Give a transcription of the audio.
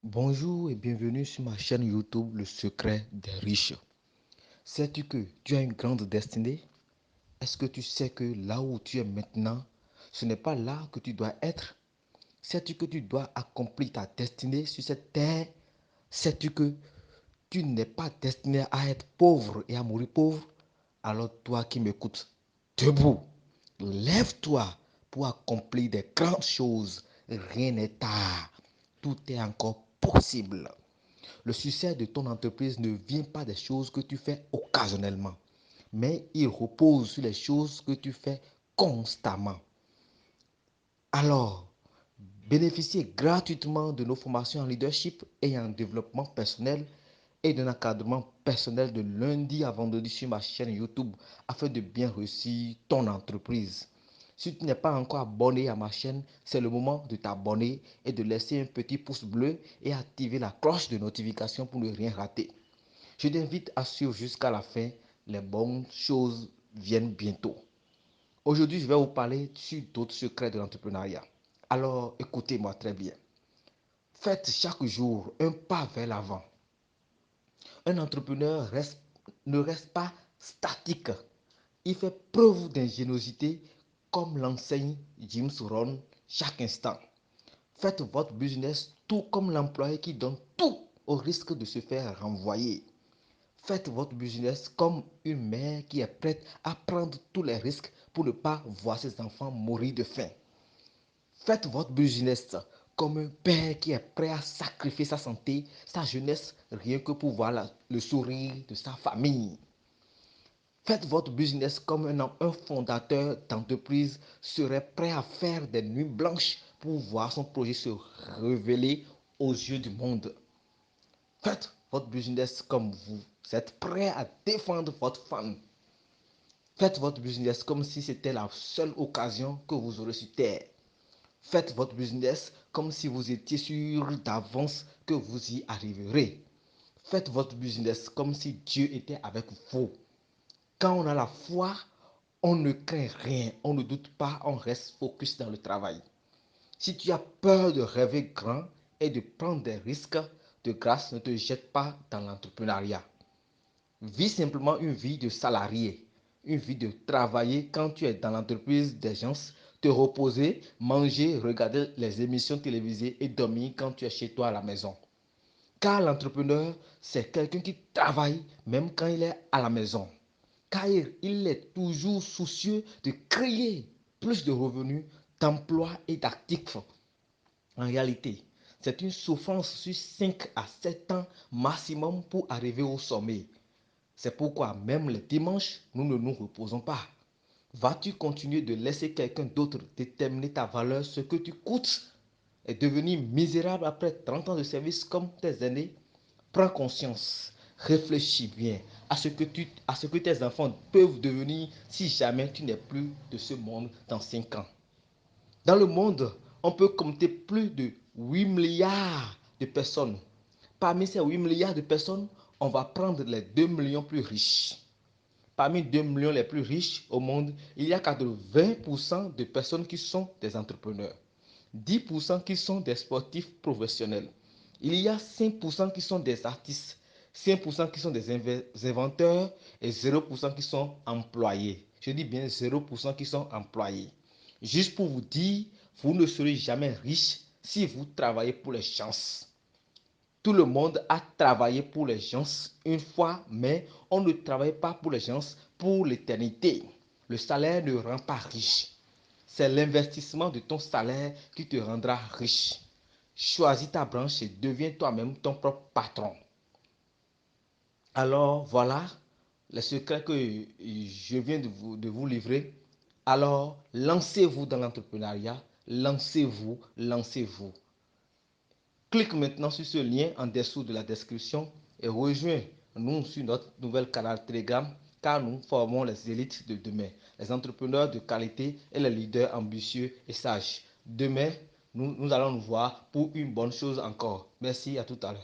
Bonjour et bienvenue sur ma chaîne YouTube Le Secret des Riches. Sais-tu que tu as une grande destinée? Est-ce que tu sais que là où tu es maintenant, ce n'est pas là que tu dois être? Sais-tu que tu dois accomplir ta destinée sur cette terre? Sais-tu que tu n'es pas destiné à être pauvre et à mourir pauvre? Alors toi qui m'écoutes, debout, lève-toi pour accomplir des grandes choses. Rien n'est tard. Tout est encore possible. Le succès de ton entreprise ne vient pas des choses que tu fais occasionnellement, mais il repose sur les choses que tu fais constamment. Alors, bénéficiez gratuitement de nos formations en leadership et en développement personnel et d'un encadrement personnel de lundi à vendredi sur ma chaîne YouTube afin de bien réussir ton entreprise. Si tu n'es pas encore abonné à ma chaîne, c'est le moment de t'abonner et de laisser un petit pouce bleu et activer la cloche de notification pour ne rien rater. Je t'invite à suivre jusqu'à la fin. Les bonnes choses viennent bientôt. Aujourd'hui, je vais vous parler sur d'autres secrets de l'entrepreneuriat. Alors, écoutez-moi très bien. Faites chaque jour un pas vers l'avant. Un entrepreneur ne reste pas statique. Il fait preuve d'ingéniosité comme l'enseigne James Rohn chaque instant. Faites votre business tout comme l'employé qui donne tout au risque de se faire renvoyer. Faites votre business comme une mère qui est prête à prendre tous les risques pour ne pas voir ses enfants mourir de faim. Faites votre business comme un père qui est prêt à sacrifier sa santé, sa jeunesse, rien que pour voir le sourire de sa famille. Faites votre business comme un fondateur d'entreprise serait prêt à faire des nuits blanches pour voir son projet se révéler aux yeux du monde. Faites votre business comme vous êtes prêt à défendre votre femme. Faites votre business comme si c'était la seule occasion que vous aurez sur terre. Faites votre business comme si vous étiez sûr d'avance que vous y arriverez. Faites votre business comme si Dieu était avec vous. Quand on a la foi, on ne craint rien, on ne doute pas, on reste focus dans le travail. Si tu as peur de rêver grand et de prendre des risques, de grâce, ne te jette pas dans l'entrepreneuriat. Vis simplement une vie de salarié, une vie de travailler quand tu es dans l'entreprise des gens, te reposer, manger, regarder les émissions télévisées et dormir quand tu es chez toi à la maison. Car l'entrepreneur, c'est quelqu'un qui travaille même quand il est à la maison. Car il est toujours soucieux de créer plus de revenus, d'emplois et d'actifs. En réalité, c'est une souffrance sur 5 à 7 ans maximum pour arriver au sommet. C'est pourquoi même les dimanches, nous ne nous reposons pas. Vas-tu continuer de laisser quelqu'un d'autre déterminer ta valeur, ce que tu coûtes, et devenir misérable après 30 ans de service comme tes aînés? Prends conscience, réfléchis bien à ce que tes enfants peuvent devenir si jamais tu n'es plus de ce monde dans 5 ans. Dans le monde, on peut compter plus de 8 milliards de personnes. Parmi ces 8 milliards de personnes, on va prendre les 2 millions plus riches. Parmi 2 millions les plus riches au monde, il y a 80% de personnes qui sont des entrepreneurs, 10% qui sont des sportifs professionnels. Il y a 5% qui sont des artistes, 5% qui sont des inventeurs et 0% qui sont employés. Je dis bien 0% qui sont employés. Juste pour vous dire, vous ne serez jamais riche si vous travaillez pour les gens. Tout le monde a travaillé pour les gens une fois, mais on ne travaille pas pour les gens pour l'éternité. Le salaire ne rend pas riche. C'est l'investissement de ton salaire qui te rendra riche. Choisis ta branche et deviens toi-même ton propre patron. Alors voilà les secrets que je viens de vous livrer. Alors lancez-vous dans l'entrepreneuriat. Lancez-vous, lancez-vous. Clique maintenant sur ce lien en dessous de la description et rejoins-nous sur notre nouvel canal Telegram car nous formons les élites de demain, les entrepreneurs de qualité et les leaders ambitieux et sages. Demain, nous allons nous voir pour une bonne chose encore. Merci, à tout à l'heure.